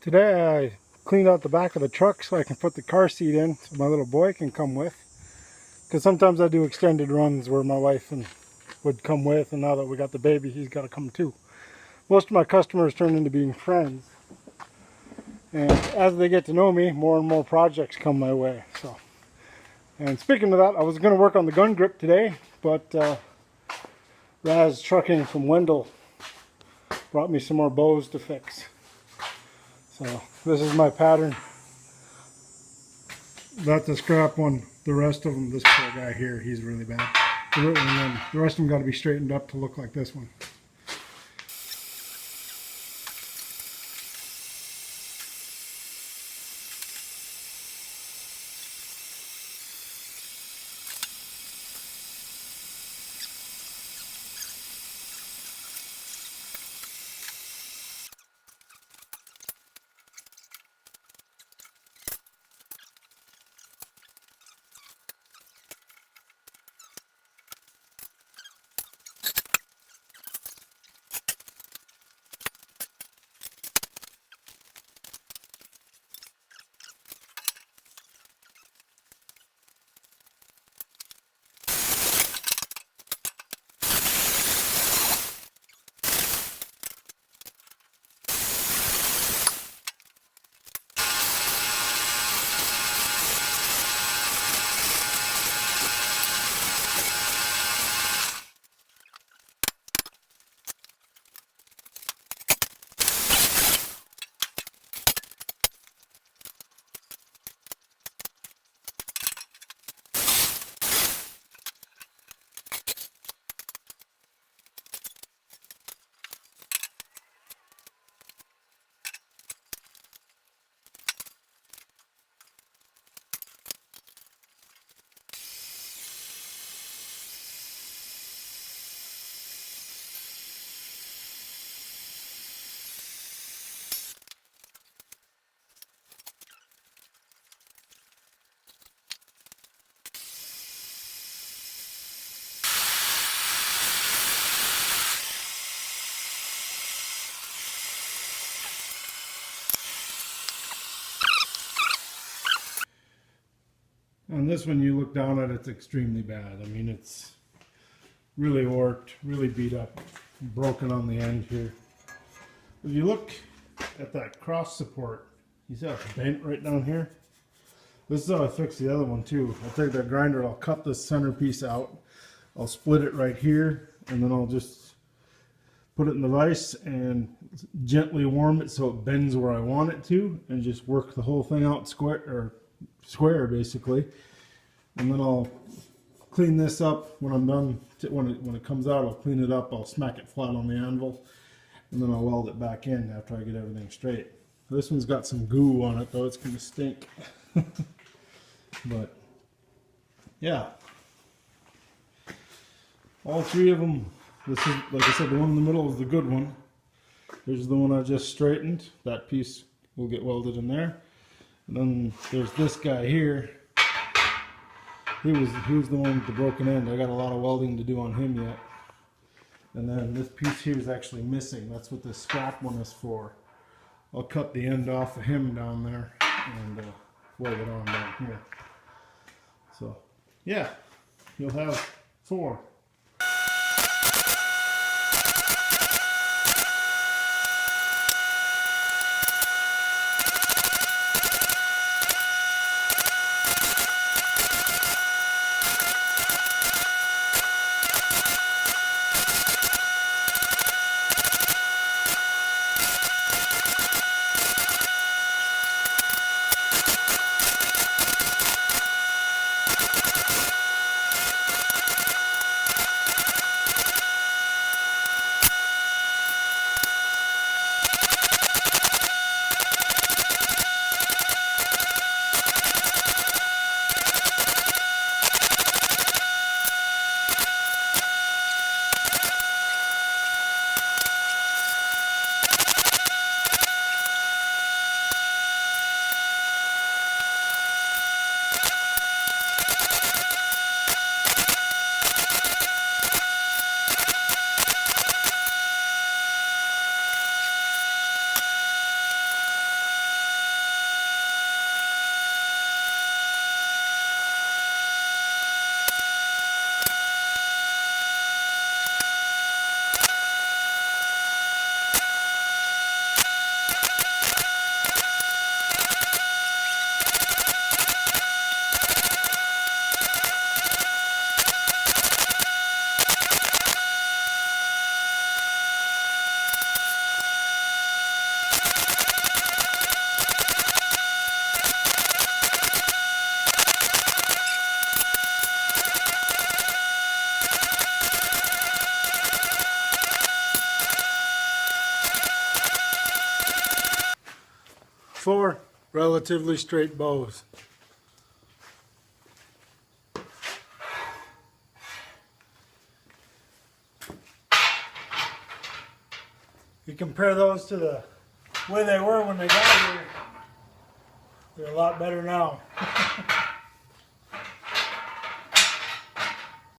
Today I cleaned out the back of the truck so I can put the car seat in so my little boy can come with. Because sometimes I do extended runs where my wife would come with, and now that we got the baby, he's got to come too. Most of my customers turn into being friends. And as they get to know me, more and more projects come my way. And speaking of that, I was going to work on the gun grip today, but Raz Trucking from Wendell brought me some more bows to fix. So this is my pattern. That's a scrap one. The rest of them, this poor guy here, he's really bad. And then the rest of them got to be straightened up to look like this one. On this one, you look down at it, it's extremely bad. I mean, it's really warped, really beat up, broken on the end here. If you look at that cross support, you see how it's bent right down here? This is how I fixed the other one too. I'll take that grinder, I'll cut this centerpiece out, I'll split it right here, and then I'll just put it in the vise and gently warm it so it bends where I want it to, and just work the whole thing out square basically. And then I'll clean this up when I'm done. When it comes out, I'll clean it up, I'll smack it flat on the anvil, and then I'll weld it back in after I get everything straight. This one's got some goo on it though, it's gonna stink. But yeah, all three of them. This is, like I said, the one in the middle is the good one. Here's the one I just straightened. That piece will get welded in there. And then there's this guy here. He was the one with the broken end. I got a lot of welding to do on him yet. And then this piece here is actually missing. That's what this scrap one is for. I'll cut the end off of him down there and weld it on down here. So yeah, you'll have 4. 4 relatively straight bows. You compare those to the way they were when they got here, they're a lot better now.